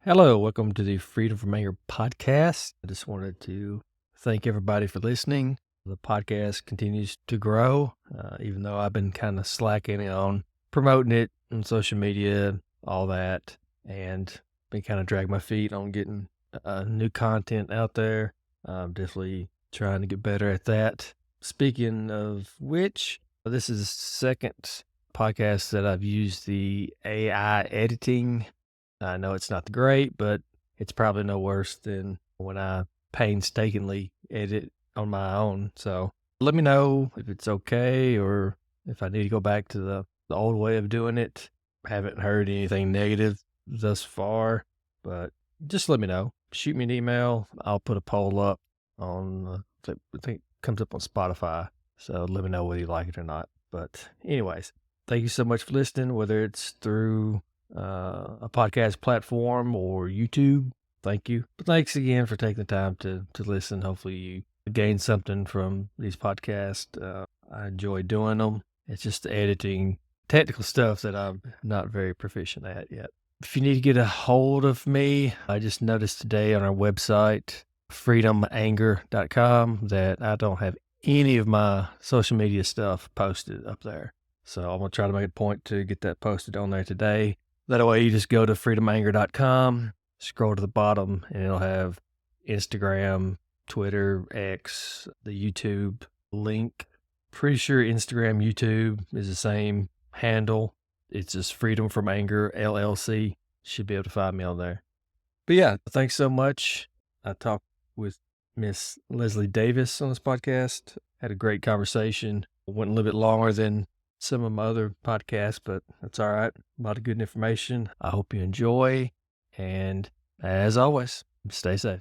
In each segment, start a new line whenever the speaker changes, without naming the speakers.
Hello, welcome to the Freedom from Anger podcast. I just wanted to thank everybody for listening. The podcast continues to grow, even though I've been kind of slacking on promoting it on social media, all that, and been kind of dragging my feet on getting new content out there. I'm definitely trying to get better at that. Speaking of which, this is the second podcast that I've used the AI editing. I know it's not great, but it's probably no worse than when I painstakingly edit on my own. So let me know if it's okay or if I need to go back to the old way of doing it. Haven't heard anything negative thus far, but just let me know. Shoot me an email. I'll put a poll up on, I think it comes up on Spotify. So let me know whether you like it or not. But anyways, thank you so much for listening, whether it's through a podcast platform or YouTube. Thank you. But thanks again for taking the time to listen. Hopefully you gain something from these podcasts. I enjoy doing them. It's just the editing, technical stuff that I'm not very proficient at yet. If you need to get a hold of me, I just noticed today on our website, freedomanger.com, that I don't have any of my social media stuff posted up there. So I'm going to try to make a point to get that posted on there today. That way you just go to freedomanger.com, scroll to the bottom, and it'll have Instagram, Twitter, X, the YouTube link. Pretty sure Instagram, YouTube is the same handle. It's just Freedom from Anger LLC. Should be able to find me on there. But yeah, thanks so much. I talked with Miss Leslie Davis on this podcast. Had a great conversation. Went a little bit longer than some of my other podcasts, but that's all right. A lot of good information. I hope you enjoy. And as always, stay safe.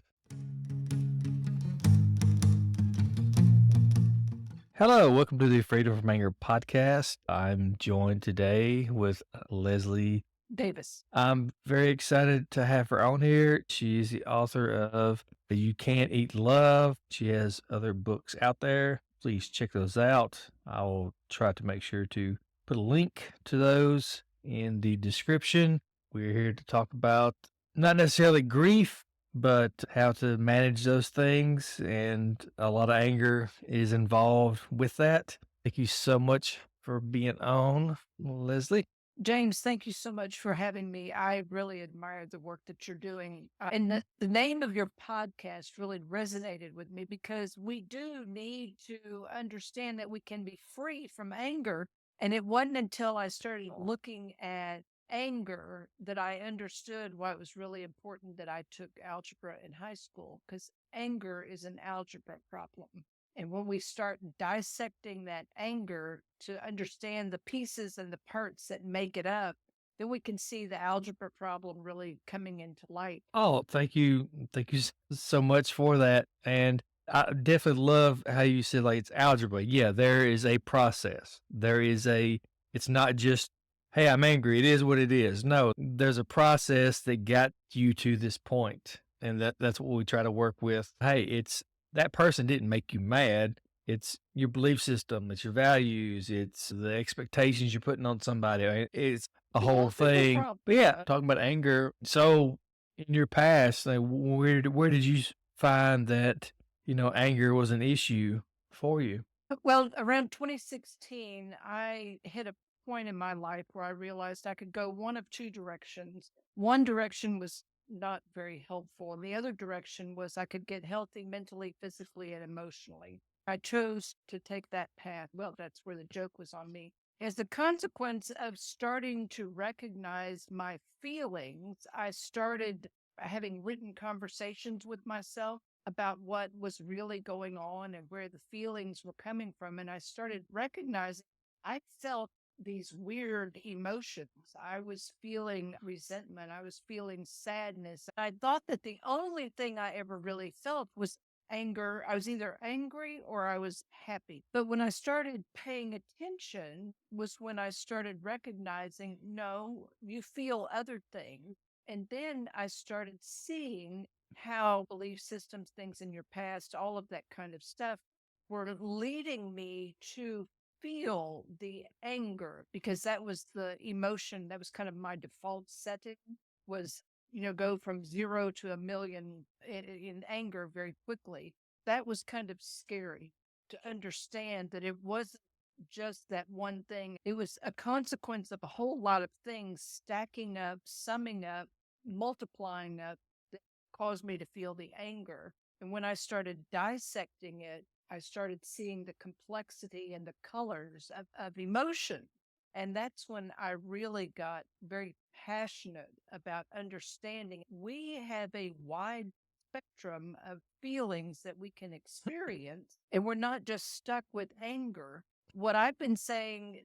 Hello, welcome to the Freedom from Anger podcast. I'm joined today with Leslie
Davis.
I'm very excited to have her on here. She's the author of You Can't Eat Love. She has other books out there. Please check those out. I'll try to make sure to put a link to those in the description. We're here to talk about not necessarily grief, but how to manage those things. And a lot of anger is involved with that. Thank you so much for being on, Leslie.
James, thank you so much for having me. I really admire the work that you're doing. And the name of your podcast really resonated with me because we do need to understand that we can be free from anger. And it wasn't until I started looking at anger that I understood why it was really important that I took algebra in high school because anger is an algebra problem. And when we start dissecting that anger to understand the pieces and the parts that make it up, then we can see the algebra problem really coming into light.
Oh, thank you. Thank you so much for that. And I definitely love how you said like it's algebra. Yeah, there is a process. It's not just, hey, I'm angry. It is what it is. No, there's a process that got you to this point. And that's what we try to work with. Hey, it's that person didn't make you mad. It's your belief system, it's your values, it's the expectations you're putting on somebody. It's a whole thing. But yeah, talking about anger. So in your past, like where did you find that, anger was an issue for you?
Well, around 2016, I hit a point in my life where I realized I could go one of two directions. One direction was not very helpful, and the other direction was I could get healthy mentally, physically, and emotionally. I chose to take that path. Well, that's where the joke was on me. As a consequence of starting to recognize my feelings, I started having written conversations with myself about what was really going on and where the feelings were coming from. And I started recognizing I felt these weird emotions. I was feeling resentment. I was feeling sadness. I thought that the only thing I ever really felt was anger. I was either angry or I was happy. But when I started paying attention was when I started recognizing, no, you feel other things. And then I started seeing how belief systems, things in your past, all of that kind of stuff were leading me to feel the anger because that was the emotion that was kind of my default setting was go from 0 to a million in anger very quickly. That was kind of scary to understand that it wasn't just that one thing. It was a consequence of a whole lot of things stacking up, summing up, multiplying up that caused me to feel the anger. And when I started dissecting it, I started seeing the complexity and the colors of emotion. And that's when I really got very passionate about understanding we have a wide spectrum of feelings that we can experience, and we're not just stuck with anger. What I've been saying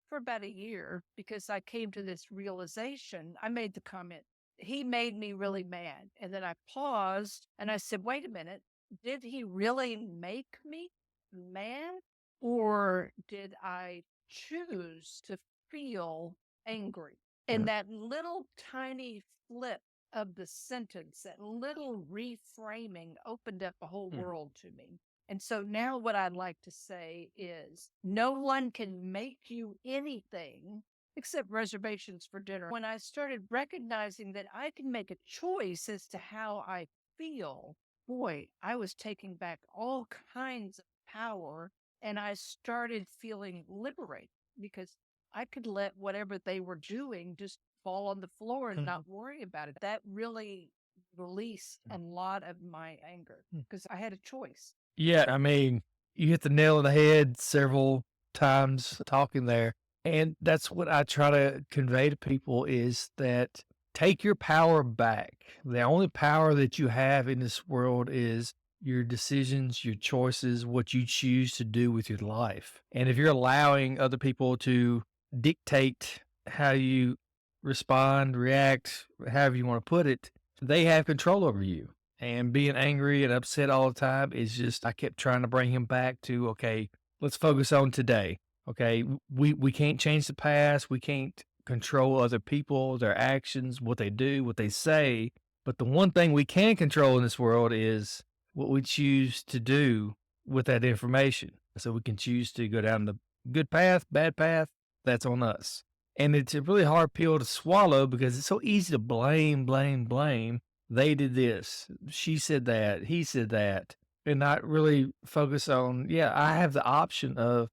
for about a year, because I came to this realization, I made the comment, he made me really mad. And then I paused and I said, wait a minute, did he really make me mad? Or did I choose to feel angry? And that little tiny flip of the sentence, that little reframing opened up a whole world to me. And so now what I'd like to say is no one can make you anything except reservations for dinner. When I started recognizing that I can make a choice as to how I feel, boy, I was taking back all kinds of power, and I started feeling liberated because I could let whatever they were doing just fall on the floor and not worry about it. That really released a lot of my anger because I had a choice.
Yeah, I mean, you hit the nail on the head several times talking there. And that's what I try to convey to people is that take your power back. The only power that you have in this world is your decisions, your choices, what you choose to do with your life. And if you're allowing other people to dictate how you respond, react, however you want to put it, they have control over you. And being angry and upset all the time is just, I kept trying to bring him back to, okay, let's focus on today. Okay. We can't change the past. We can't control other people, their actions, what they do, what they say. But the one thing we can control in this world is what we choose to do with that information. So we can choose to go down the good path, bad path. That's on us. And it's a really hard pill to swallow because it's so easy to blame, blame, blame. They did this, she said that, he said that, and not really focus on, yeah, I have the option of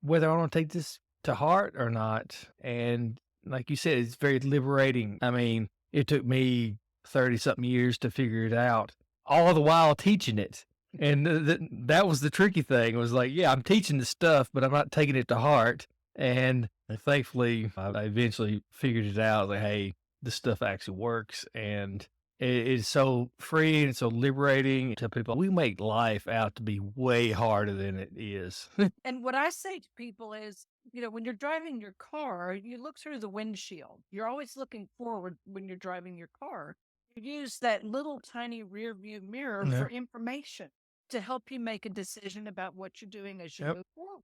whether I want to take this to heart or not. And like you said, it's very liberating. I mean, it took me 30 something years to figure it out, all the while teaching it. And that was the tricky thing. It was like, yeah, I'm teaching this stuff, but I'm not taking it to heart. And thankfully, I eventually figured it out. Like, hey, this stuff actually works. And it is so free and so liberating to people. We make life out to be way harder than it is.
And what I say to people is, when you're driving your car, you look through the windshield. You're always looking forward when you're driving your car. You use that little tiny rear view mirror
Yeah.
for information to help you make a decision about what you're doing as you
Yep.
move forward.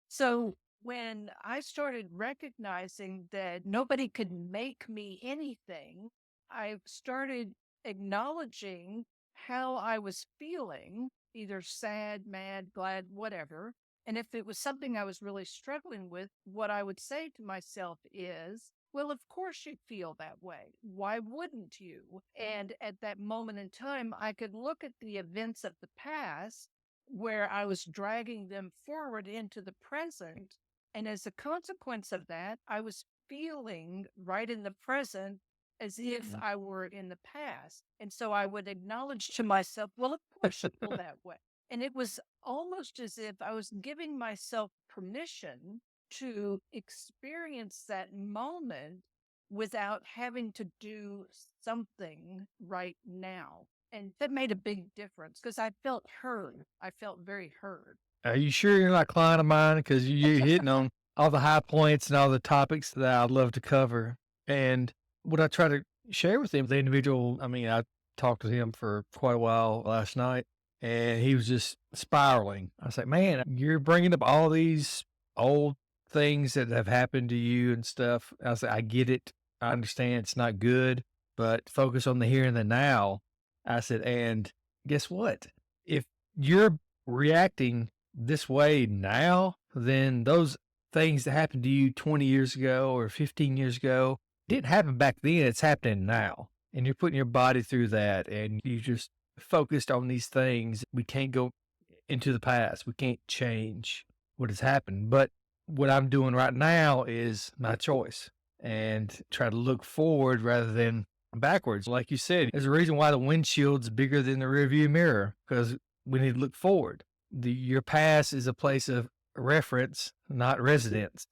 So when I started recognizing that nobody could make me anything, I started acknowledging how I was feeling, either sad, mad, glad, whatever. And if it was something I was really struggling with, what I would say to myself is, well, of course you'd feel that way. Why wouldn't you? And at that moment in time, I could look at the events of the past where I was dragging them forward into the present. And as a consequence of that, I was feeling right in the present as if I were in the past. And so I would acknowledge to myself, well, of course you feel that way. And it was almost as if I was giving myself permission to experience that moment without having to do something right now. And that made a big difference because I felt heard. I felt very heard.
Are you sure you're not a client of mine? Because you're hitting on all the high points and all the topics that I'd love to cover. And what I try to share with him, the individual, I mean, I talked to him for quite a while last night and he was just spiraling. I was like, man, you're bringing up all these old things that have happened to you and stuff. I was like, I get it. I understand it's not good, but focus on the here and the now. I said, and guess what? If you're reacting this way now, then those things that happened to you 20 years ago or 15 years ago, Didn't happen back then, it's happening now. And you're putting your body through that and you just focused on these things. We can't go into the past. We can't change what has happened. But what I'm doing right now is my choice and try to look forward rather than backwards. Like you said, there's a reason why the windshield's bigger than the rearview mirror because we need to look forward. Your past is a place of reference, not residence.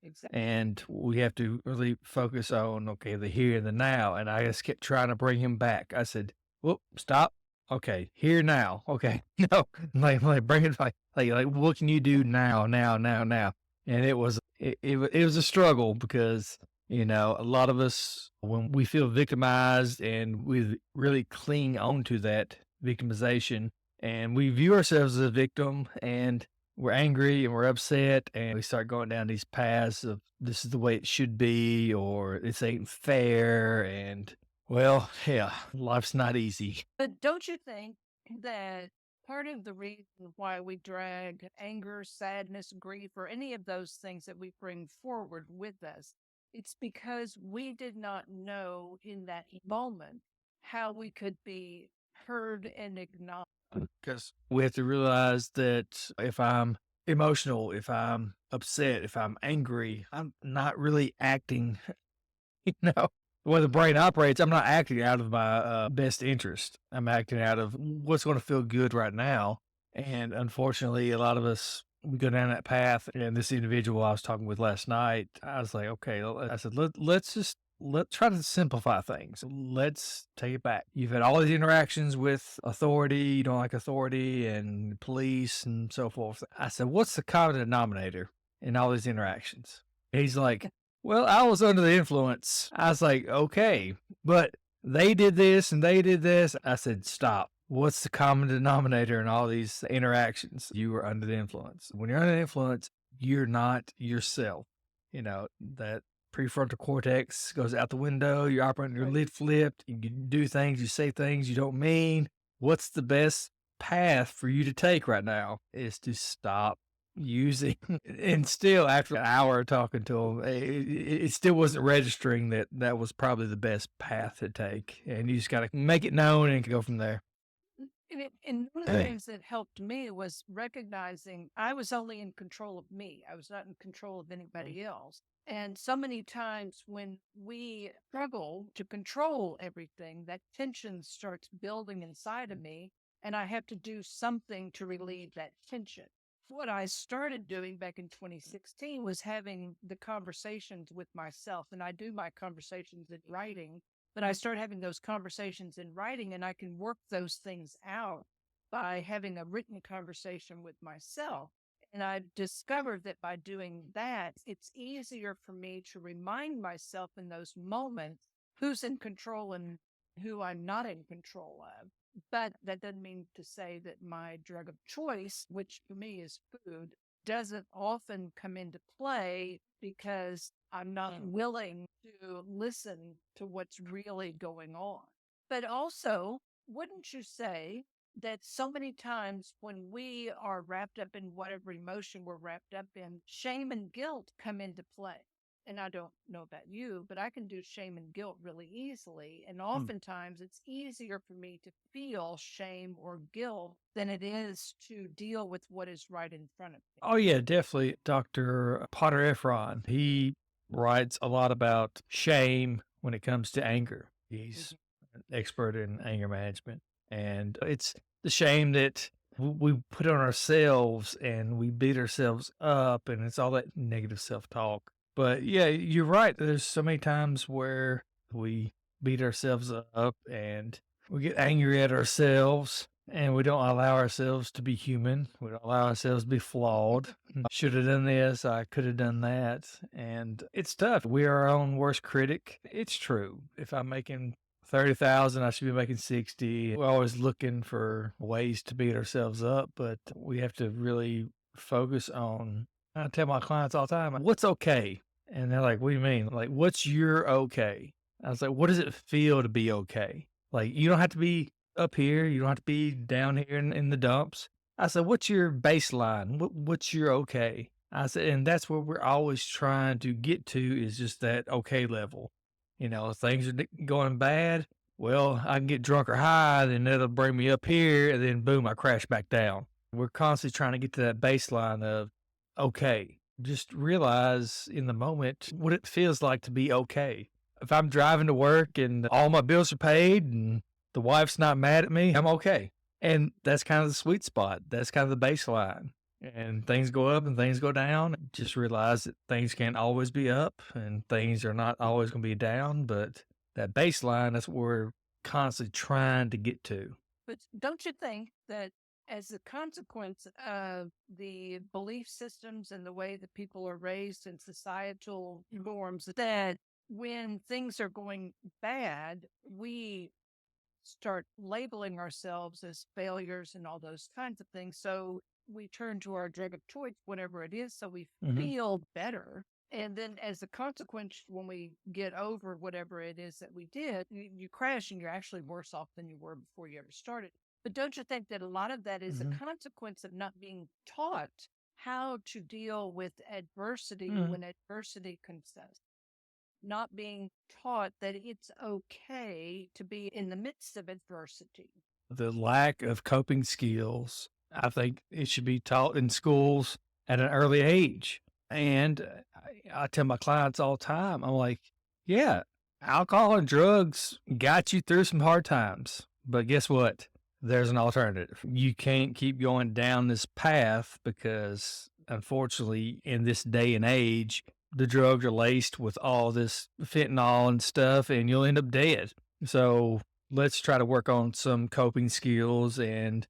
Exactly.
And we have to really focus on, okay, the here and the now. And I just kept trying to bring him back. I said, whoop, stop. Okay, here now. Okay. No, like bring it like, what can you do now, now, now, now? And it was a struggle because, a lot of us, when we feel victimized and we really cling on to that victimization and we view ourselves as a victim and we're angry and we're upset and we start going down these paths of this is the way it should be or this ain't fair and well, yeah, life's not easy.
But don't you think that part of the reason why we drag anger, sadness, grief, or any of those things that we bring forward with us, it's because we did not know in that moment how we could be heard and acknowledged.
Because we have to realize that if I'm emotional, if I'm upset, if I'm angry, I'm not really acting. You know, the way the brain operates, I'm not acting out of my best interest. I'm acting out of what's going to feel good right now. And unfortunately, a lot of us, we go down that path. And this individual I was talking with last night, I was like, okay, I said, let's try to simplify things. Let's take it back. You've had all these interactions with authority. You don't like authority and police and so forth. I said, what's the common denominator in all these interactions? He's like, well, I was under the influence. I was like, okay, but they did this and they did this. I said, stop. What's the common denominator in all these interactions? You were under the influence. When you're under the influence, you're not yourself. That prefrontal cortex goes out the window. You're operating your
Right.
lid flipped. You do things, you say things you don't mean. What's the best path for you to take right now is to stop using and still after an hour of talking to him, it still wasn't registering that that was probably the best path to take. And you just got to make it known and go from there.
And one of the things that helped me was recognizing I was only in control of me. I was not in control of anybody else. And so many times when we struggle to control everything, that tension starts building inside of me, and I have to do something to relieve that tension. What I started doing back in 2016 was having the conversations with myself, and I do my conversations in writing, but I start having those conversations in writing and I can work those things out by having a written conversation with myself. And I've discovered that by doing that, it's easier for me to remind myself in those moments who's in control and who I'm not in control of. But that doesn't mean to say that my drug of choice, which for me is food, doesn't often come into play because I'm not willing to listen to what's really going on. But also, wouldn't you say that so many times when we are wrapped up in whatever emotion we're wrapped up in, shame and guilt come into play? And I don't know about you, but I can do shame and guilt really easily. And
Mm.
oftentimes it's easier for me to feel shame or guilt than it is to deal with what is right in front of me.
Oh yeah, definitely. Dr. Potter Efron, he writes a lot about shame when it comes to anger. He's
Mhm.
an expert in anger management. And it's the shame that we put on ourselves and we beat ourselves up and it's all that negative self-talk. But yeah, you're right. There's so many times where we beat ourselves up and we get angry at ourselves and we don't allow ourselves to be human. We don't allow ourselves to be flawed. Should have done this. I could have done that. And it's tough. We are our own worst critic. It's true. If I'm making 30,000, I should be making 60. We're always looking for ways to beat ourselves up, but we have to really focus on. I tell my clients all the time, what's okay? And they're like, what do you mean? Like, what's your okay? I was like, what does it feel to be okay? Like, you don't have to be up here. You don't have to be down here in the dumps. I said, what's your baseline? What's your okay? I said, and that's where we're always trying to get to is just that okay level. If things are going bad, well, I can get drunk or high, then that'll bring me up here, and then boom, I crash back down. We're constantly trying to get to that baseline of, okay, just realize in the moment what it feels like to be okay. If I'm driving to work and all my bills are paid and the wife's not mad at me, I'm okay. And that's kind of the sweet spot. That's kind of the baseline. And things go up and things go down. Just realize that things can't always be up and things are not always going to be down. But that baseline, that's what we're constantly trying to get to.
But don't you think that as a consequence of the belief systems and the way that people are raised and societal norms, that when things are going bad, we start labeling ourselves as failures and all those kinds of things. So we turn to our drug of choice, whatever it is, so we
Hmm.
feel better. And then, as a consequence, when we get over whatever it is that we did, you crash and you're actually worse off than you were before you ever started. But don't you think that a lot of that is a
Hmm.
consequence of not being taught how to deal with adversity
Hmm.
when adversity comes us? Not being taught that it's okay to be in the midst of adversity.
The lack of coping skills, I think it should be taught in schools at an early age. And I tell my clients all the time, I'm like, yeah, alcohol and drugs got you through some hard times. But guess what? There's an alternative. You can't keep going down this path because, unfortunately, in this day and age, the drugs are laced with all this fentanyl and stuff, and you'll end up dead. So let's try to work on some coping skills and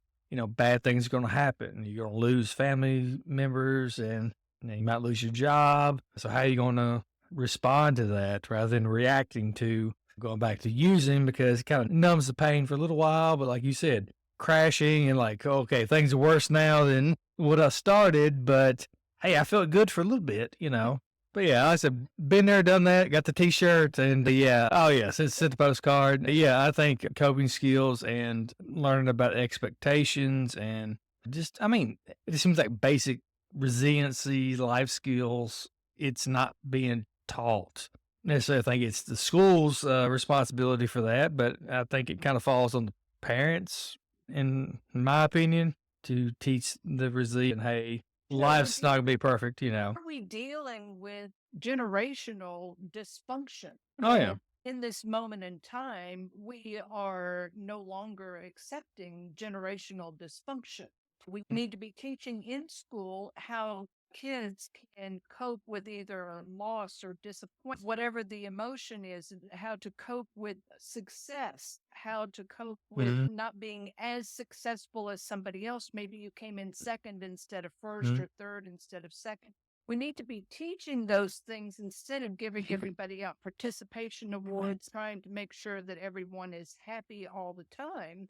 bad things are going to happen. You're going to lose family members and you might lose your job. So how are you going to respond to that rather than reacting to going back to using, because it kind of numbs the pain for a little while, but like you said, crashing and like, okay, things are worse now than what I started, but hey, I felt good for a little bit. But yeah, I said, been there, done that, got the t-shirt and yeah. Oh yeah, sent the postcard. Yeah, I think coping skills and learning about expectations and just, I mean, it just seems like basic resiliency, life skills. It's not being taught. Necessarily think it's the school's responsibility for that, but I think it kind of falls on the parents, in my opinion, to teach the resilient, hey, life's not gonna be perfect.
Are we dealing with generational dysfunction?
Oh, yeah.
And in this moment in time, we are no longer accepting generational dysfunction. We need to be teaching in school how kids can cope with either a loss or disappointment, whatever the emotion is, and how to cope with success, how to cope with
Mhm,
not being as successful as somebody else. Maybe you came in second instead of first
mhm,
or third instead of second. We need to be teaching those things instead of giving everybody out participation awards, trying to make sure that everyone is happy all the time.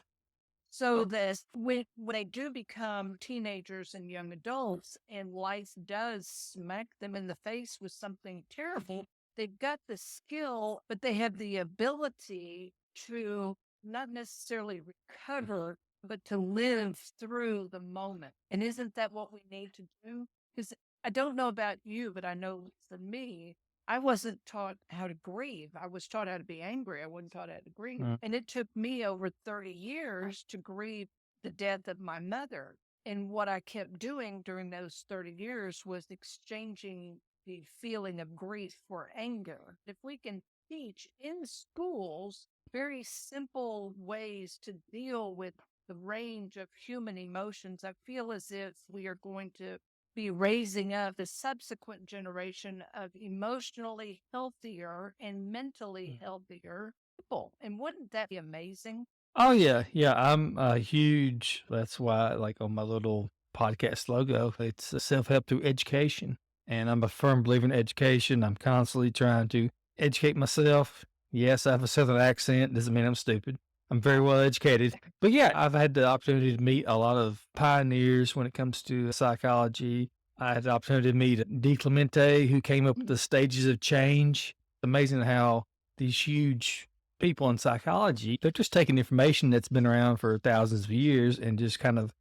So that when they do become teenagers and young adults and life does smack them in the face with something terrible, they've got the skill, but they have the ability to not necessarily recover, but to live through the moment. And isn't that what we need to do? Because I don't know about you, but I know for me, I wasn't taught how to grieve. I was taught how to be angry. I wasn't taught how to grieve.
mm,
And it took me over 30 years to grieve the death of my mother. And what I kept doing during those 30 years was exchanging the feeling of grief for anger. If we can teach in schools very simple ways to deal with the range of human emotions, I feel as if we are going to be raising up the subsequent generation of emotionally healthier and mentally
mm.
healthier people. And wouldn't that be amazing?
Oh, yeah, yeah, I'm a huge that's why, like, on my little podcast logo, it's self-help through education, and I'm a firm believer in education. I'm constantly trying to educate myself. Yes, I have a Southern accent, doesn't mean I'm stupid. I'm very well educated. But, yeah, I've had the opportunity to meet a lot of pioneers when it comes to psychology. I had the opportunity to meet D. Clemente, who came up with the stages of change. Amazing how these huge people in psychology, they're just taking information that's been around for thousands of years and just kind of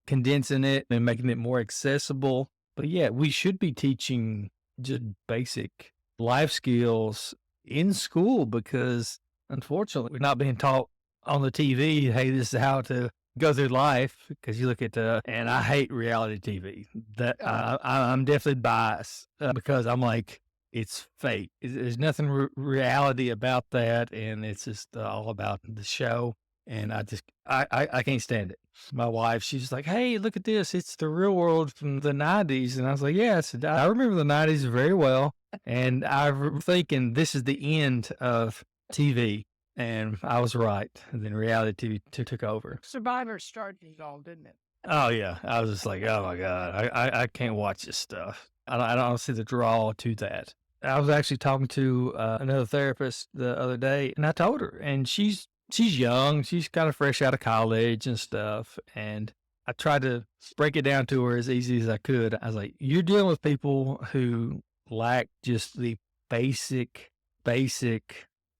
condensing it and making it more accessible. But yeah, we should be teaching just basic life skills in school because unfortunately we're not being taught on the TV, hey, this is how to go through life. Because you look at and I hate reality TV. That
Oh,
I'm definitely biased because I'm like, it's fake. There's nothing reality about that, and it's just all about the show. And I can't stand it. My wife, she's like, "Hey, look at this! It's the real world from the '90s," and I was like, "Yes, I remember the '90s very well." And I am thinking this is the end of TV, and I was right. And then reality TV took over.
Survivor started it all, didn't it?
Oh yeah, I was just like, oh my god, I can't watch this stuff. I don't see the draw to that. I was actually talking to another therapist the other day, and I told her, and she's young, she's kind of fresh out of college and stuff, and I tried to break it down to her as easy as I could. I was like, you're dealing with people who lack just the basic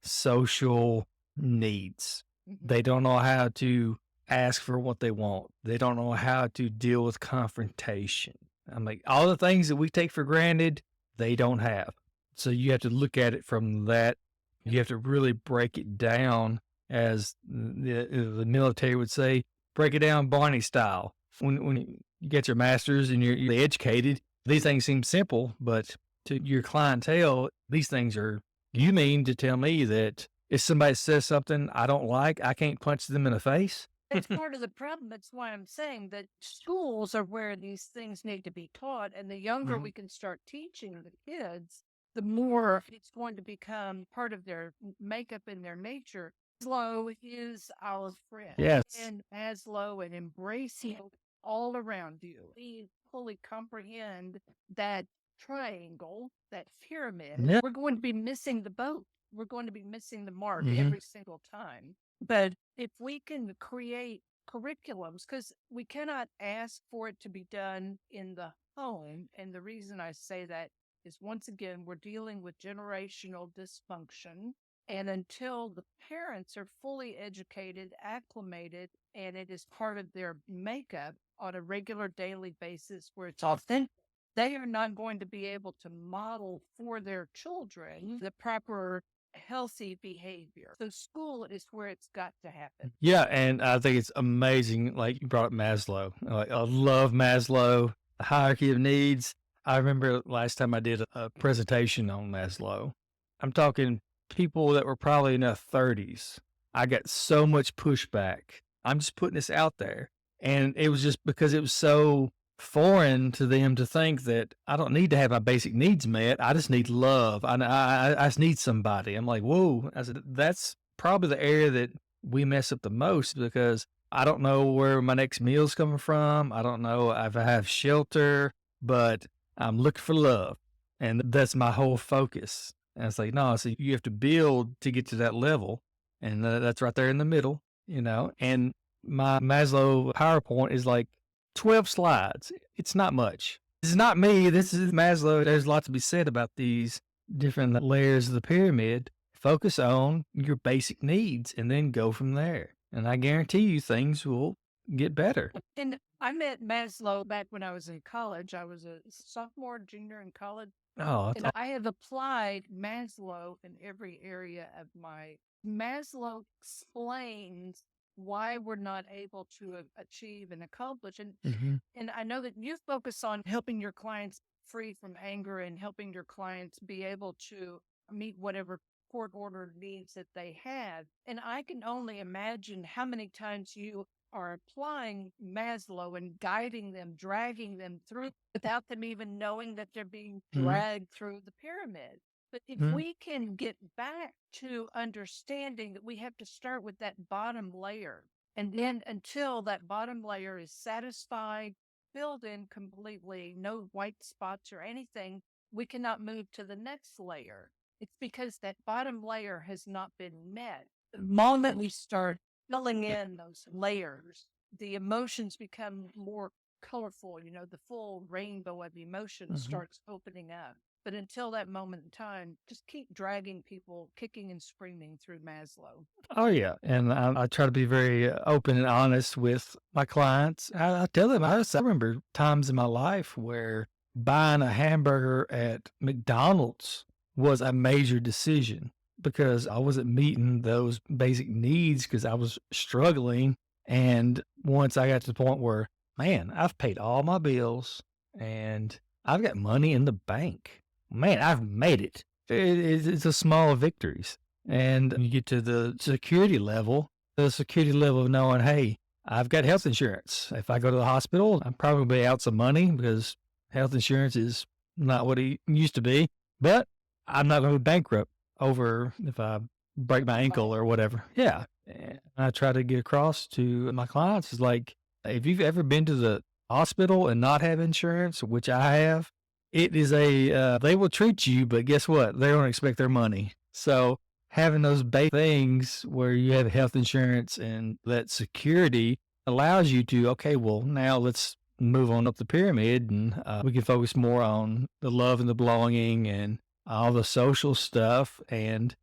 social needs.
Mhm.
They don't know how to ask for what they want. They don't know how to deal with confrontation. I'm like, all the things that we take for granted, they don't have. So you have to look at it from that. You have to really break it down, as the military would say, break it down Barney style. When you get your master's and you're educated, these things seem simple, but to your clientele, these things are, you mean to tell me that if somebody says something I don't like, I can't punch them in the face?
It's part of the problem. That's why I'm saying that schools are where these things need to be taught. And the younger
Mhm.
we can start teaching the kids, the more it's going to become part of their makeup and their nature. Maslow is our friend.
Yes.
And Maslow and embracing all around you. We fully comprehend that triangle, that pyramid.
Yeah.
We're going to be missing the boat. We're going to be missing the mark
Mhm.
every single time. But if we can create curriculums, because we cannot ask for it to be done in the home. And the reason I say that is once again, we're dealing with generational dysfunction. And until the parents are fully educated, acclimated, and it is part of their makeup on a regular daily basis where it's authentic, they are not going to be able to model for their children the proper healthy behavior. So school is where it's got to happen.
Yeah, and I think it's amazing, like, you brought up Maslow. Like, I love Maslow, the hierarchy of needs. I remember last time I did a presentation on Maslow. I'm talking people that were probably in their 30s. I got so much pushback. I'm just putting this out there, and it was just because it was so foreign to them to think that I don't need to have my basic needs met. I just need love. I just need somebody. I'm like, whoa. I said, that's probably the area that we mess up the most because I don't know where my next meal's coming from. I don't know if I have shelter, but I'm looking for love. And that's my whole focus. And it's like, no, so you have to build to get to that level. And that's right there in the middle, you know. And my Maslow PowerPoint is like 12 slides. It's not much. This is not me. This is Maslow. There's lots to be said about these different layers of the pyramid. Focus on your basic needs and then go from there. And I guarantee you things will get better.
And I met Maslow back when I was in college. I was a sophomore, junior in college.
Oh, that's
And I have applied Maslow in every area of my. Maslow explains why we're not able to achieve and accomplish.
Mhm.
And I know that you focus on helping your clients free from anger and helping your clients be able to meet whatever court ordered needs that they have. And I can only imagine how many times you are applying Maslow and guiding them, dragging them through without them even knowing that they're being
Mhm.
dragged through the pyramid. But if
Mhm.
we can get back to understanding that we have to start with that bottom layer, and then until that bottom layer is satisfied, filled in completely, no white spots or anything, we cannot move to the next layer. It's because that bottom layer has not been met. The moment we start filling in those layers, the emotions become more colorful. The full rainbow of emotions
Mhm.
starts opening up. But until that moment in time, just keep dragging people kicking and screaming through Maslow.
Oh, yeah. And I try to be very open and honest with my clients. I tell them, I remember times in my life where buying a hamburger at McDonald's was a major decision because I wasn't meeting those basic needs because I was struggling. And once I got to the point where, man, I've paid all my bills and I've got money in the bank. Man, I've made it. It's the small victories. And you get to the security level of knowing, hey, I've got health insurance. If I go to the hospital, I'm probably out some money because health insurance is not what it used to be, but I'm not going to be bankrupt over if I break my ankle or whatever. Yeah. And I try to get across to my clients is like, if you've ever been to the hospital and not have insurance, which I have, it is they will treat you, but guess what? They don't expect their money. So having those base things where you have health insurance and that security allows you to, okay, well, now let's move on up the pyramid and we can focus more on the love and the belonging and all the social stuff. And,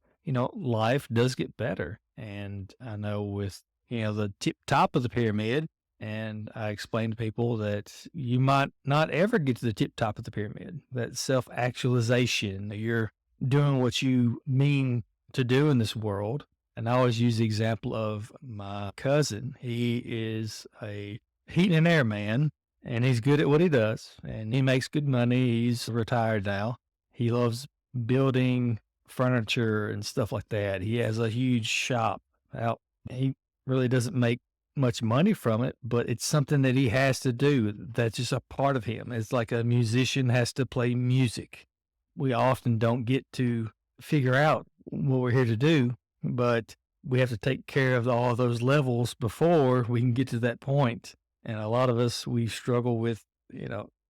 life does get better. And I know with, the tip top of the pyramid, and I explain to people that you might not ever get to the tip top of the pyramid, that self actualization, you're doing what you mean to do in this world. And I always use the example of my cousin. He is a heat and air man, and he's good at what he does, and he makes good money. He's retired now. He loves building furniture and stuff like that. He has a huge shop out. He really doesn't make much money from it, but it's something that he has to do. That's just a part of him. It's like a musician has to play music. We often don't get to figure out what we're here to do, but we have to take care of all of those levels before we can get to that point. And a lot of us, we struggle with,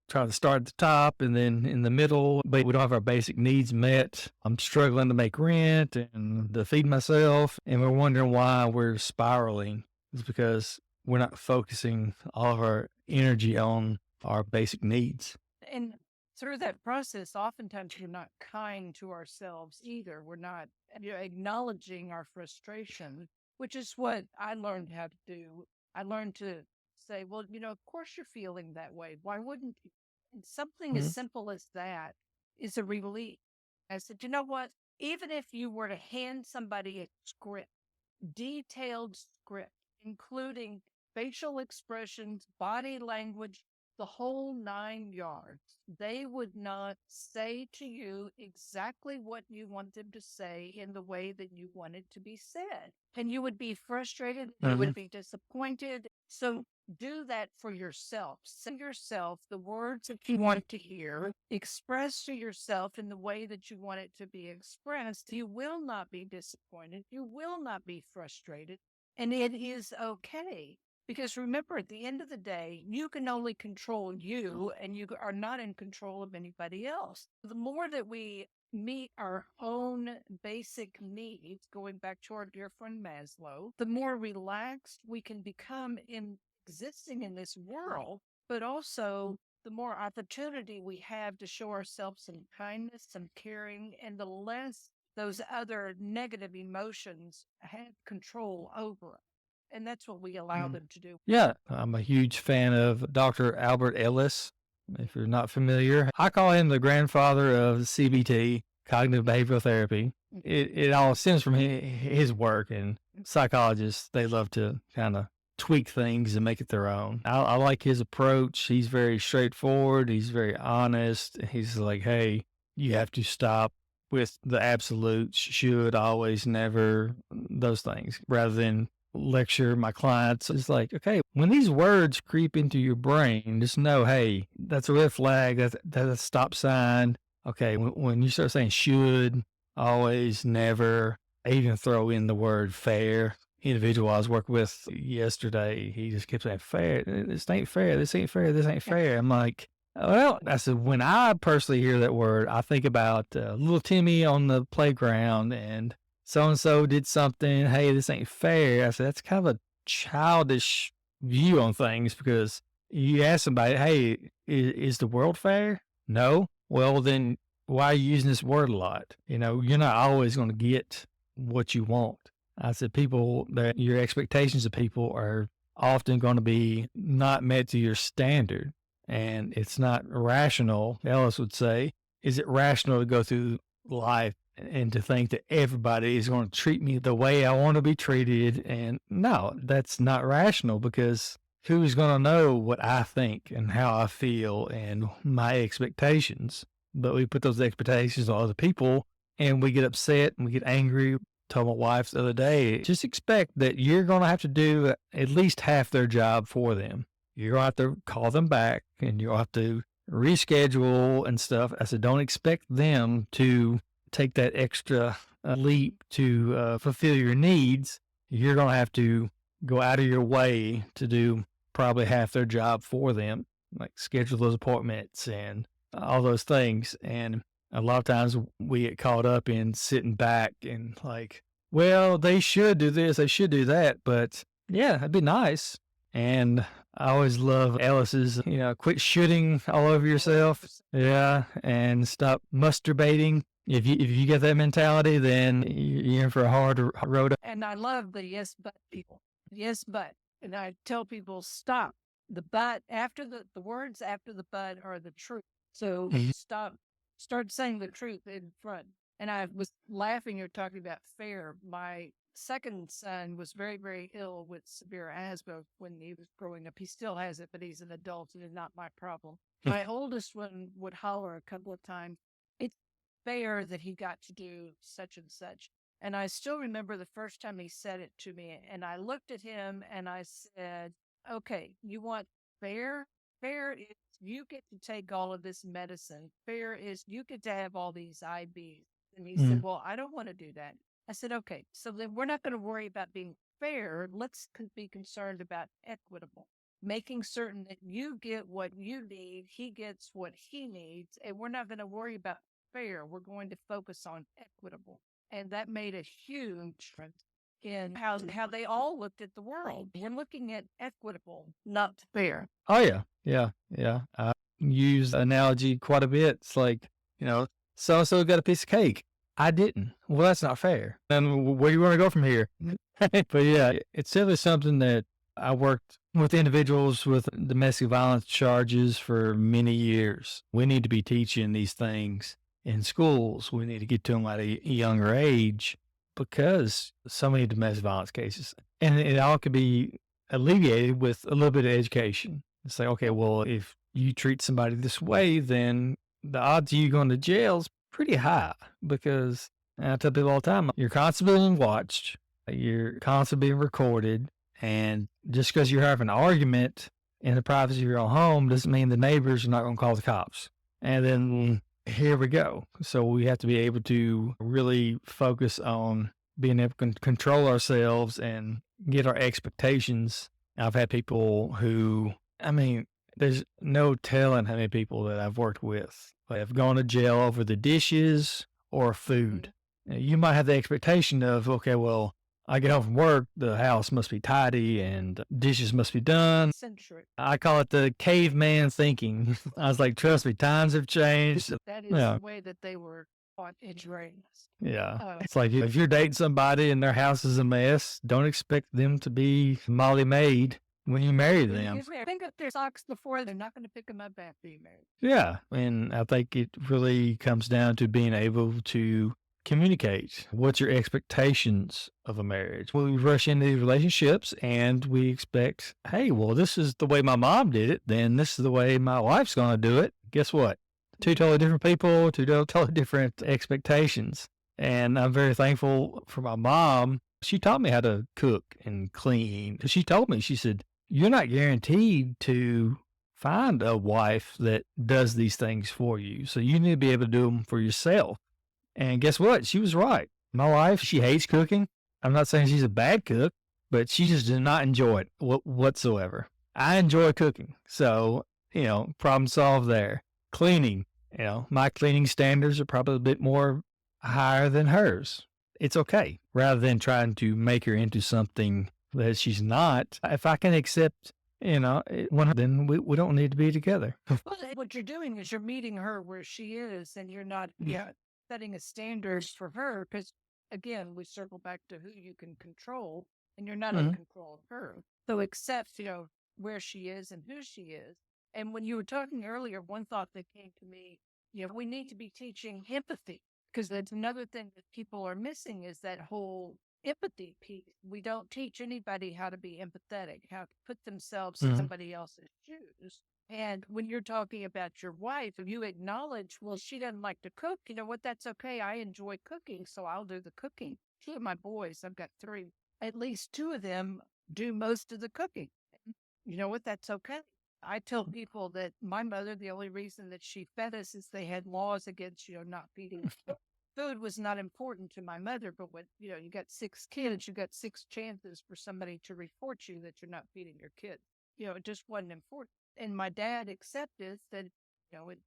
trying to start at the top and then in the middle, but we don't have our basic needs met. I'm struggling to make rent and to feed myself. And we're wondering why we're spiraling. It's because we're not focusing all of our energy on our basic needs.
And through that process, oftentimes we're not kind to ourselves either. We're not acknowledging our frustration, which is what I learned how to do. I learned to say, well, of course you're feeling that way. Why wouldn't you? And something as
Mhm.
simple as that is a relief. I said, you know what? Even if you were to hand somebody a script, detailed script, including facial expressions, body language, the whole 9 yards. They would not say to you exactly what you want them to say in the way that you want it to be said. And you would be frustrated, you
Mhm.
would be disappointed. So do that for yourself. Send yourself the words that you want to hear. Express to yourself in the way that you want it to be expressed. You will not be disappointed. You will not be frustrated. And it is okay. Because remember, at the end of the day, you can only control you and you are not in control of anybody else. The more that we meet our own basic needs, going back to our dear friend Maslow, the more relaxed we can become in existing in this world, but also the more opportunity we have to show ourselves some kindness, some caring, and the less those other negative emotions have control over us. And that's what we allow
Mm.
them to do.
Yeah, I'm a huge fan of Dr. Albert Ellis. If you're not familiar, I call him the grandfather of CBT, cognitive behavioral therapy. It all stems from his work, and psychologists, they love to kind of tweak things and make it their own. I like his approach. He's very straightforward. He's very honest. He's like, hey, you have to stop with the absolutes, should, always, never, those things, rather than lecture my clients. It's like, okay, when these words creep into your brain, just know, hey, that's a red flag. That's a stop sign. Okay, when you start saying should, always, never, I even throw in the word fair. Individual I was working with yesterday, he just kept saying fair. This ain't fair. This ain't fair. This ain't fair. I'm like, well, I said, when I personally hear that word, I think about little Timmy on the playground and so did something. Hey, this ain't fair. I said, that's kind of a childish view on things because you ask somebody, hey, is the world fair? No. Well, then why are you using this word a lot? You're not always going to get what you want. I said, your expectations of people are often going to be not met to your standard. And it's not rational, Ellis would say. Is it rational to go through life and to think that everybody is going to treat me the way I want to be treated. And no, that's not rational because who's going to know what I think and how I feel and my expectations? But we put those expectations on other people and we get upset and we get angry. Told my wife the other day, just expect that you're going to have to do at least half their job for them. You're going to have to call them back and you'll have to reschedule and stuff. I said, don't expect them to take that extra leap to fulfill your needs. You're going to have to go out of your way to do probably half their job for them, like schedule those appointments and all those things. And a lot of times we get caught up in sitting back and like, well, they should do this, they should do that. But yeah, that'd be nice. And I always love Ellis's, quit shooting all over yourself. Yeah. And stop masturbating. If you get that mentality, then you're in for a hard road.
And I love the yes, but people. Yes, but. And I tell people, stop. The but after the words after the but are the truth. So stop, start saying the truth in front. And I was laughing, you're talking about fair. My second son was very, very ill with severe asthma when he was growing up. He still has it, but he's an adult and it's not my problem. My oldest one would holler a couple of times, it's fair that he got to do such and such. And I still remember the first time he said it to me. And I looked at him and I said, okay, you want fair? Fair is you get to take all of this medicine. Fair is you get to have all these IVs. And he said, well, I don't want to do that. I said, okay, so then we're not going to worry about being fair. Let's be concerned about equitable, making certain that you get what you need, he gets what he needs, and we're not going to worry about fair. We're going to focus on equitable. And that made a huge difference in how they all looked at the world. We're looking at equitable, not fair.
Oh yeah, yeah, yeah. I use the analogy quite a bit. It's like, so and so got a piece of cake. I didn't. Well, that's not fair. Then where do you want to go from here? But yeah, it's certainly something that I worked with individuals with domestic violence charges for many years. We need to be teaching these things in schools. We need to get to them at a younger age because so many domestic violence cases, and it all could be alleviated with a little bit of education. It's like, okay, well, if you treat somebody this way, then the odds of you going to jail is pretty high because I tell people all the time, you're constantly being watched, you're constantly being recorded, and just because you're having an argument in the privacy of your own home doesn't mean the neighbors are not going to call the cops. And then here we go. So we have to be able to really focus on being able to control ourselves and get our expectations. I've had people who, there's no telling how many people that I've worked with have gone to jail over the dishes or food. You might have the expectation of, okay, well, I get home from work, the house must be tidy and dishes must be done.
Century.
I call it the caveman thinking. I was like, trust me, times have changed.
That is the way that they were taught in us.
Yeah. It's like if you're dating somebody and their house is a mess, don't expect them to be Molly Maid when you marry them.
Think of their socks before, they're not going to pick them up after you marry.
Yeah. And I think it really comes down to being able to communicate. What's your expectations of a marriage? Well, we rush into these relationships and we expect, hey, well, this is the way my mom did it, then this is the way my wife's going to do it. Guess what? Two totally different people, two totally different expectations. And I'm very thankful for my mom. She taught me how to cook and clean. She told me, she said, you're not guaranteed to find a wife that does these things for you. So you need to be able to do them for yourself. And guess what? She was right. My wife, she hates cooking. I'm not saying she's a bad cook, but she just does not enjoy it whatsoever. I enjoy cooking. So, problem solved there. Cleaning, my cleaning standards are probably a bit more higher than hers. It's okay. Rather than trying to make her into something that she's not, if I can accept, then we don't need to be together.
Well, what you're doing is you're meeting her where she is and you're not setting a standard for her because, again, we circle back to who you can control and you're not in control of her. So accept, where she is and who she is. And when you were talking earlier, one thought that came to me, we need to be teaching empathy. Because that's another thing that people are missing is that whole empathy piece. We don't teach anybody how to be empathetic, how to put themselves in
Mhm.
somebody else's shoes. And when you're talking about your wife, if you acknowledge, well, she doesn't like to cook, you know what? That's okay. I enjoy cooking, so I'll do the cooking. Two of my boys, I've got three, at least two of them do most of the cooking. You know what? That's okay. I tell people that my mother, the only reason that she fed us is they had laws against, not feeding. Food was not important to my mother, but when, you got six kids, you got six chances for somebody to report you that you're not feeding your kid. It just wasn't important. And my dad accepted that,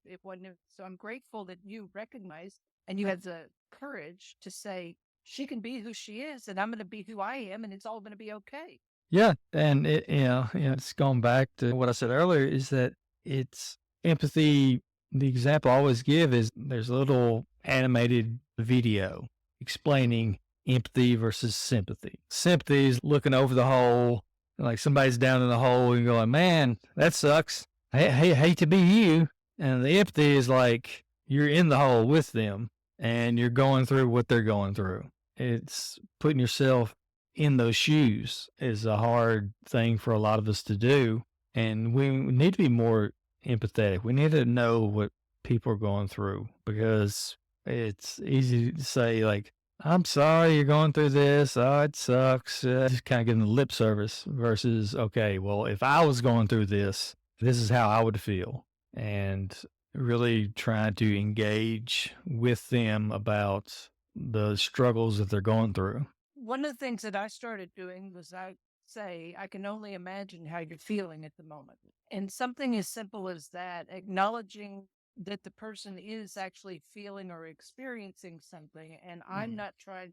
it wasn't. So I'm grateful that you recognized and you had the courage to say, she can be who she is and I'm going to be who I am and it's all going to be okay.
Yeah, and it's going back to what I said earlier is that it's empathy. The example I always give is there's a little animated video explaining empathy versus sympathy. Sympathy is looking over the hole, like somebody's down in the hole and going, "Man, that sucks. Hate to be you." And the empathy is like you're in the hole with them and you're going through what they're going through. It's putting yourself in those shoes is a hard thing for a lot of us to do. And we need to be more empathetic. We need to know what people are going through because it's easy to say, like, I'm sorry you're going through this. Oh, it sucks. Just kind of giving the lip service versus, okay, well, if I was going through this is how I would feel. And really trying to engage with them about the struggles that they're going through.
One of the things that I started doing was I say, I can only imagine how you're feeling at the moment. And something as simple as that, acknowledging that the person is actually feeling or experiencing something. And
Mhm.
I'm not trying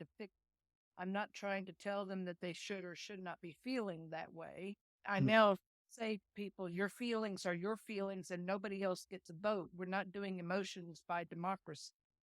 to tell them that they should or should not be feeling that way. I
Mm.
now say to people, your feelings are your feelings and nobody else gets a vote. We're not doing emotions by democracy.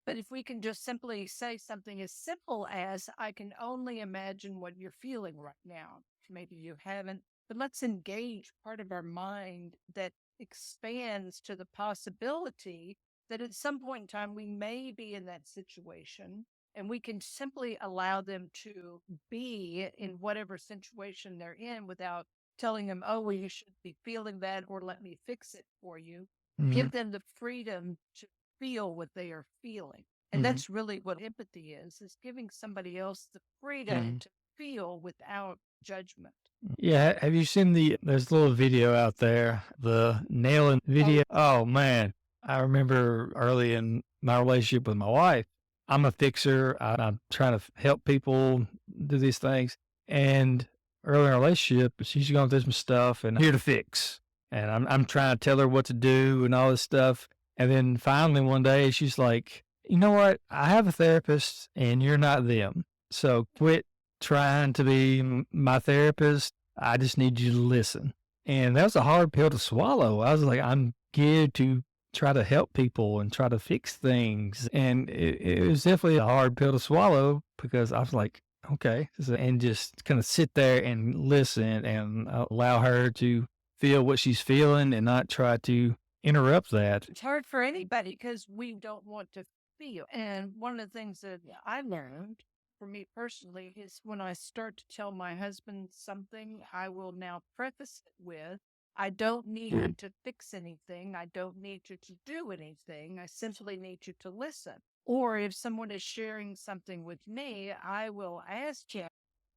But if we can just simply say something as simple as, I can only imagine what you're feeling right now. Maybe you haven't, but let's engage part of our mind that expands to the possibility that at some point in time we may be in that situation and we can simply allow them to be in whatever situation they're in without telling them, oh, well, you should be feeling that or let me fix it for you.
Mhm.
Give them the freedom to feel what they are feeling. And
Mhm.
that's really what empathy is giving somebody else the freedom
Mhm.
to feel without judgment.
Yeah, have you seen there's a little video out there, the nailing
Oh,
video? Oh man, I remember early in my relationship with my wife, I'm a fixer. I'm trying to help people do these things. And early in our relationship, she's going through some stuff and I'm here to fix. And I'm trying to tell her what to do and all this stuff. And then finally one day she's like, you know what? I have a therapist and you're not them. So quit trying to be my therapist. I just need you to listen. And that was a hard pill to swallow. I was like, I'm geared to try to help people and try to fix things. And it was definitely a hard pill to swallow because I was like, okay. And just kind of sit there and listen and allow her to feel what she's feeling and not try to interrupt that.
it's hard for anybody because we don't want to feel. And one of the things that I learned for me personally is when I start to tell my husband something, I will now preface it with, I don't need you to fix anything. I don't need you to do anything. I simply need you to listen. Or if someone is sharing something with me, I will ask you,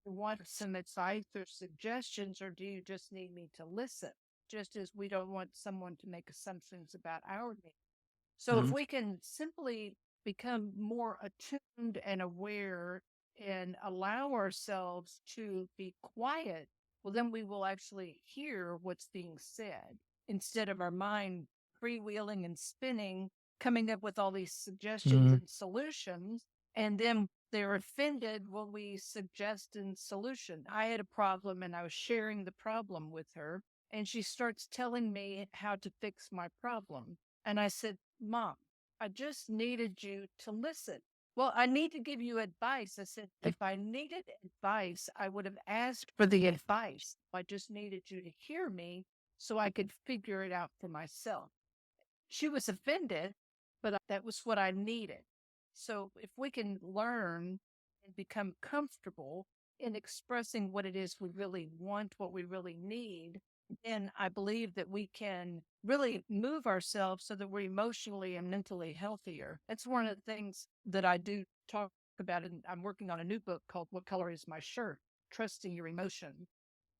want some advice or suggestions, or do you just need me to listen? Just as we don't want someone to make assumptions about our needs. So if
Mhm.
we can simply become more attuned and aware and allow ourselves to be quiet, well, then we will actually hear what's being said instead of our mind freewheeling and spinning, coming up with all these suggestions
Mhm.
and solutions. And then they're offended when we suggest a solution. I had a problem and I was sharing the problem with her, and she starts telling me how to fix my problem. And I said, Mom, I just needed you to listen. Well, I need to give you advice. I said, if I needed advice, I would have asked for the advice. I just needed you to hear me so I could figure it out for myself. She was offended, but that was what I needed. So if we can learn and become comfortable in expressing what it is we really want, what we really need, then I believe that we can really move ourselves so that we're emotionally and mentally healthier. That's one of the things that I do talk about. And I'm working on a new book called What Color is My Shirt? Trusting Your Emotion,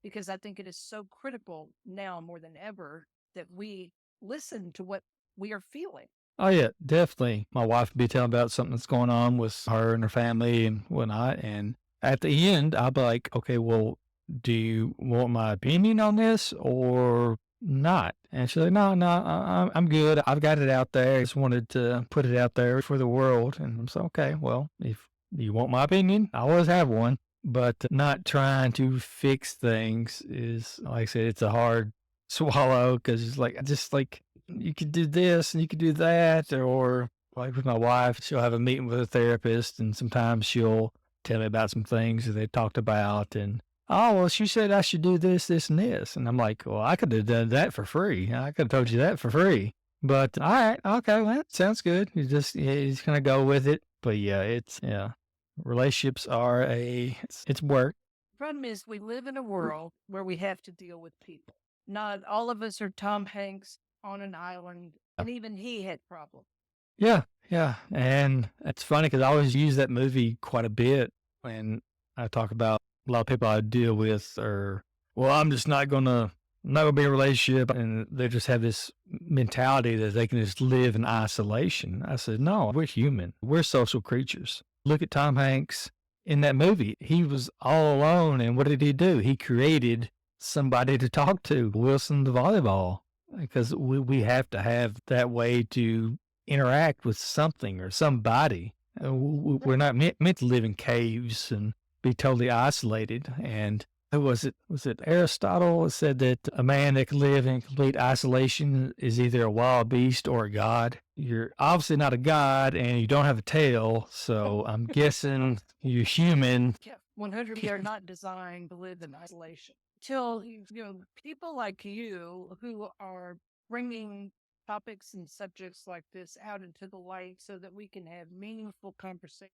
because I think it is so critical now more than ever that we listen to what we are feeling.
Oh yeah, definitely. My wife would be telling about something that's going on with her and her family and whatnot. And at the end, I'll be like, okay, well, do you want my opinion on this or not? And she's like, no, no, I'm good. I've got it out there. I just wanted to put it out there for the world. And I'm so, okay, well, if you want my opinion, I always have one. But not trying to fix things is, like I said, it's a hard swallow because it's like, just like, you could do this and you could do that. Or like with my wife, she'll have a meeting with a therapist and sometimes she'll tell me about some things that they talked about. And, oh, well, she said I should do this, this, and this. And I'm like, well, I could have done that for free. I could have told you that for free. But all right, okay, well, that sounds good. You just kind of go with it. But yeah, relationships are it's work.
Problem is, we live in a world where we have to deal with people. Not all of us are Tom Hanks on an island, and even he had problems.
Yeah, yeah. And it's funny because I always use that movie quite a bit when I talk about a lot of people I deal with or, well, I'm not gonna be in a relationship. And they just have this mentality that they can just live in isolation. I said, no, we're human. We're social creatures. Look at Tom Hanks in that movie. He was all alone. And what did he do? He created somebody to talk to, Wilson the volleyball, because we have to have that way to interact with something or somebody. We're not meant to live in caves and be totally isolated. And who was it? Was it Aristotle that said that a man that can live in complete isolation is either a wild beast or a god? You're obviously not a god and you don't have a tail. So I'm guessing you're human.
Yeah, 100. We are not designed to live in isolation. Till people like you who are bringing topics and subjects like this out into the light so that we can have meaningful conversation.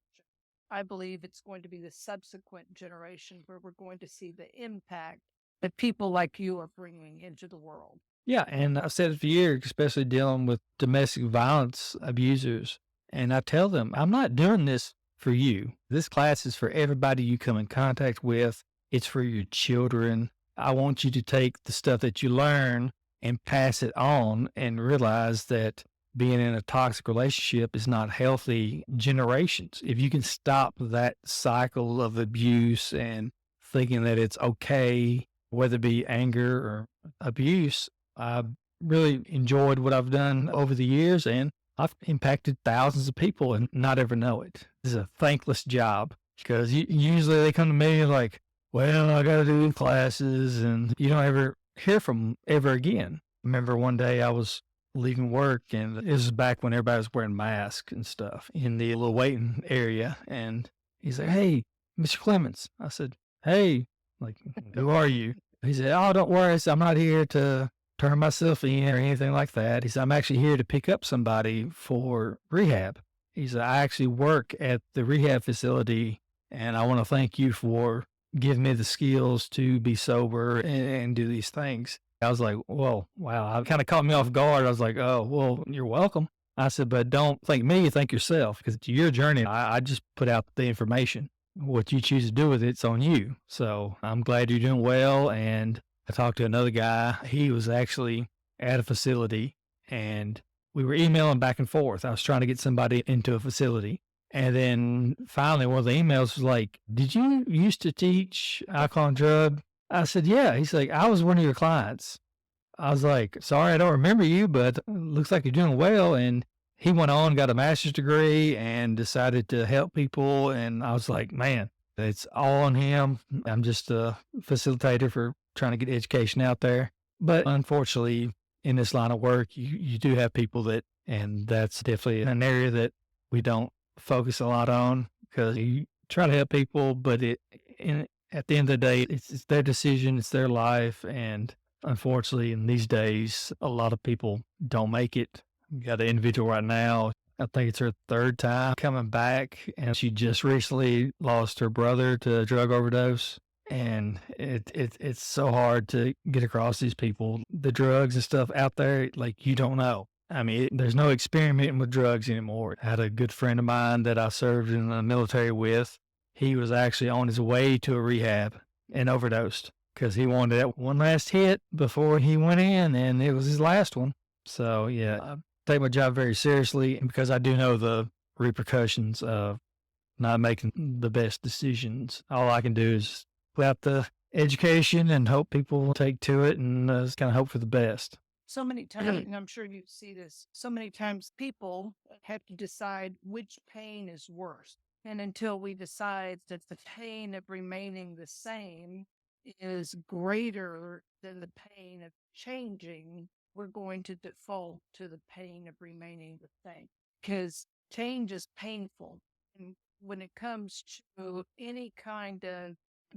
I believe it's going to be the subsequent generation where we're going to see the impact that people like you are bringing into the world.
Yeah, and I've said it for years, especially dealing with domestic violence abusers. And I tell them, I'm not doing this for you. This class is for everybody you come in contact with. It's for your children. I want you to take the stuff that you learn and pass it on and realize that being in a toxic relationship is not healthy generations. If you can stop that cycle of abuse and thinking that it's okay, whether it be anger or abuse, I really enjoyed what I've done over the years, and I've impacted thousands of people and not ever know it. It's a thankless job because usually they come to me like, well, I got to do classes, and you don't ever hear from them ever again. Remember one day I was leaving work, and this was back when everybody was wearing masks and stuff in the little waiting area. And he's like, hey, Mr. Clemens. I said, hey, like, who are you? He said, oh, don't worry. I said, I'm not here to turn myself in or anything like that. He said, I'm actually here to pick up somebody for rehab. He said, I actually work at the rehab facility, and I want to thank you for giving me the skills to be sober and do these things. I was like, whoa, wow. It kind of caught me off guard. I was like, oh, well, you're welcome. I said, but don't thank me, thank yourself, because it's your journey. I just put out the information. What you choose to do with it's on you. So I'm glad you're doing well. And I talked to another guy. He was actually at a facility and we were emailing back and forth. I was trying to get somebody into a facility. And then finally, one of the emails was like, did you used to teach alcohol and drug? I said, yeah. He's like, I was one of your clients. I was like, sorry, I don't remember you, but looks like you're doing well. And he went on, got a master's degree and decided to help people. And I was like, man, it's all on him. I'm just a facilitator for trying to get education out there. But unfortunately, in this line of work, you do have people that, and that's definitely an area that we don't focus a lot on because you try to help people, but at the end of the day, it's their decision, it's their life. And unfortunately, in these days, a lot of people don't make it. You got an individual right now. I think it's her third time coming back, and she just recently lost her brother to a drug overdose. And it's so hard to get across these people. The drugs and stuff out there, like, you don't know. I mean, there's no experimenting with drugs anymore. I had a good friend of mine that I served in the military with. He was actually on his way to a rehab and overdosed because he wanted that one last hit before he went in, and it was his last one. So, yeah, I take my job very seriously because I do know the repercussions of not making the best decisions. All I can do is put out the education and hope people will take to it and just kind of hope for the best.
So many times, and I'm sure you see this, so many times people have to decide which pain is worse. And until we decide that the pain of remaining the same is greater than the pain of changing, we're going to default to the pain of remaining the same. Because change is painful. And when it comes to any kind of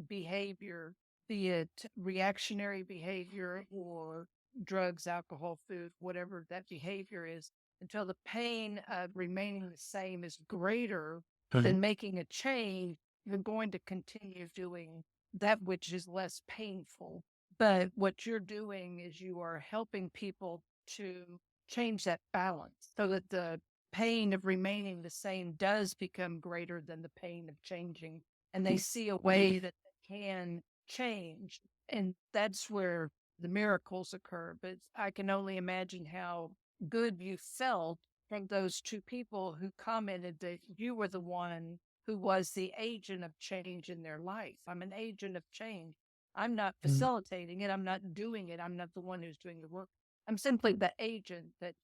behavior, be it reactionary behavior or drugs, alcohol, food, whatever that behavior is, until the pain of remaining the same is greater than making a change, you're going to continue doing that which is less painful. But what you're doing is you are helping people to change that balance so that the pain of remaining the same does become greater than the pain of changing. And they see a way that they can change. And that's where the miracles occur. But I can only imagine how good you felt from those two people who commented that you were the one who was the agent of change in their life. I'm an agent of change. I'm not facilitating it. I'm not doing it. I'm not the one who's doing the work. I'm simply the agent that,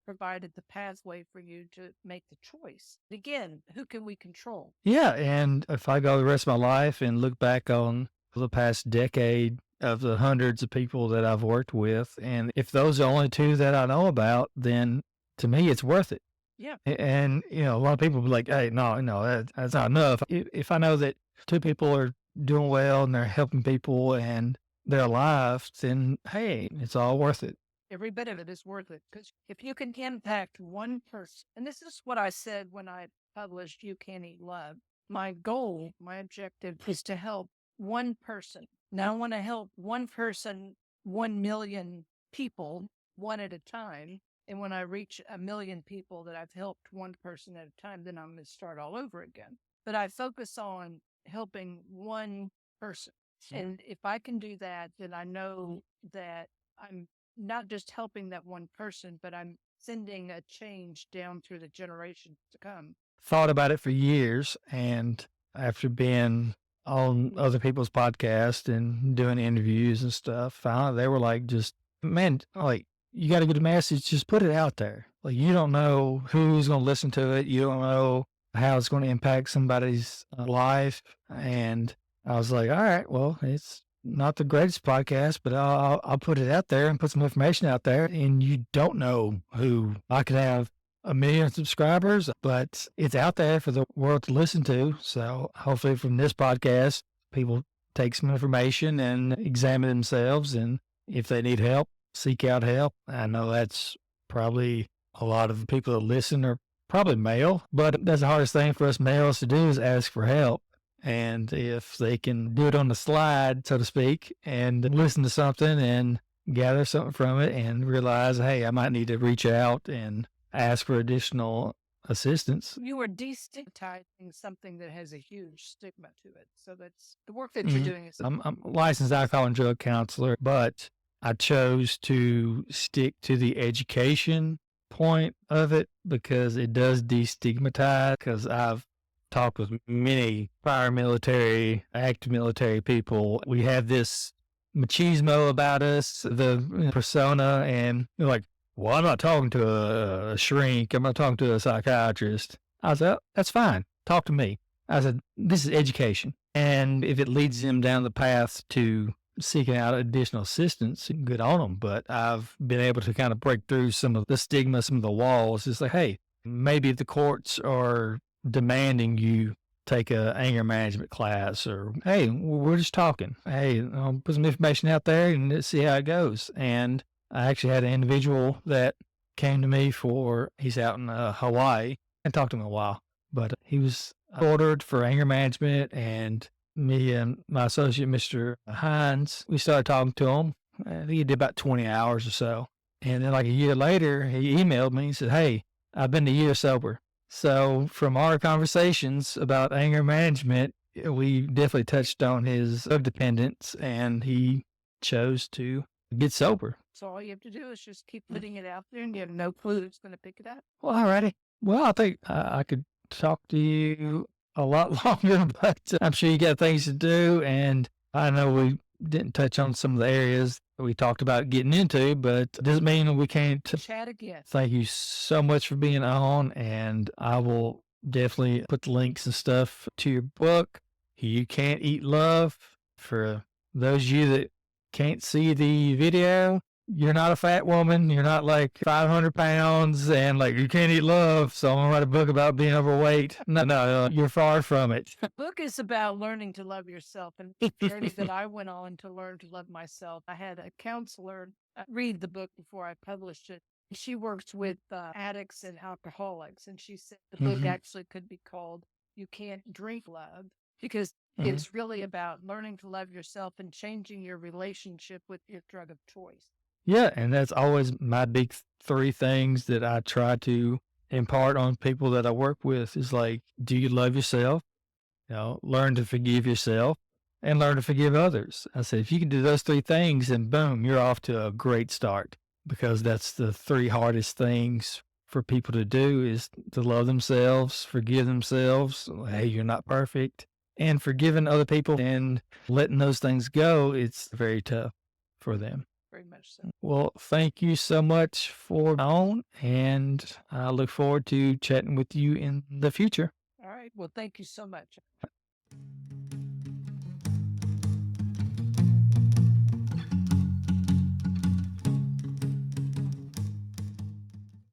provided the pathway for you to make the choice. Again, who can we control?
Yeah, and if I go the rest of my life and look back on the past decade of the hundreds of people that I've worked with, and if those are the only two that I know about, then to me it's worth it.
Yeah.
And a lot of people be like, "Hey, no, that's not enough." If I know that two people are doing well and they're helping people and they're alive, then hey, it's all worth it.
Every bit of it is worth it because if you can impact one person, and this is what I said when I published You Can't Eat Love, my goal, my objective is to help one person. Now I want to help one person, 1 million people, one at a time. And when I reach 1 million people that I've helped one person at a time, then I'm going to start all over again. But I focus on helping one person. And if I can do that, then I know that I'm not just helping that one person, but I'm sending a change down through the generations to come.
Thought about it for years, and after being on other people's podcasts and doing interviews and stuff, found out they were like, just, man, like, you got to get a message, just put it out there. Like, you don't know who's going to listen to it. You don't know how it's going to impact somebody's life. And I was like, all right, well, it's not the greatest podcast, but I'll put it out there and put some information out there. And you don't know who. I could have 1 million subscribers, but it's out there for the world to listen to. So hopefully from this podcast, people take some information and examine themselves. And if they need help, seek out help. I know that's probably a lot of the people that listen are probably male, but that's the hardest thing for us males to do is ask for help. And if they can do it on the slide, so to speak, and listen to something and gather something from it and realize, hey, I might need to reach out and ask for additional assistance.
You are destigmatizing something that has a huge stigma to it. So that's the work that you're doing.
I'm a licensed alcohol and drug counselor, but I chose to stick to the education point of it because it does destigmatize, because I've talked with many prior military, active military people. We have this machismo about us, the persona, and they're like, well, I'm not talking to a shrink. I'm not talking to a psychiatrist. I was like, oh, that's fine. Talk to me. I said, this is education. And if it leads them down the path to seeking out additional assistance, good on them. But I've been able to kind of break through some of the stigma, some of the walls. It's like, hey, maybe the courts are demanding you take a anger management class, or, hey, we're just talking. Hey, I'll put some information out there and let's see how it goes. And I actually had an individual that came to me he's out in Hawaii. I talked to him a while, but he was ordered for anger management, and me and my associate, Mr. Hines, we started talking to him. I think he did about 20 hours or so. And then like a year later, he emailed me and said, "Hey, I've been a year sober." So from our conversations about anger management, we definitely touched on his drug dependence, and he chose to get sober.
So all you have to do is just keep putting it out there, and you have no clue who's going to pick it up.
Well, alrighty. Well, I think I could talk to you a lot longer, but I'm sure you got things to do. And I know we didn't touch on some of the areas that we talked about getting into, but it doesn't mean we can't.
Chat again.
Thank you so much for being on. And I will definitely put the links and stuff to your book, You Can't Eat Love. For those of you that can't see the video, you're not a fat woman. You're not like 500 pounds and like you can't eat love. So I'm going to write a book about being overweight. No, you're far from it.
The book is about learning to love yourself, and the journey that I went on to learn to love myself. I had a counselor read the book before I published it. She works with addicts and alcoholics, and she said the book actually could be called You Can't Drink Love, because it's really about learning to love yourself and changing your relationship with your drug of choice.
Yeah, and that's always my big three things that I try to impart on people that I work with is like, do you love yourself? Learn to forgive yourself and learn to forgive others. I said, if you can do those three things, then boom, you're off to a great start, because that's the three hardest things for people to do is to love themselves, forgive themselves. Hey, you're not perfect. And forgiving other people and letting those things go, it's very tough for them.
Very much so.
Well, thank you so much for on, and I look forward to chatting with you in the future.
All right. Well, thank you so much.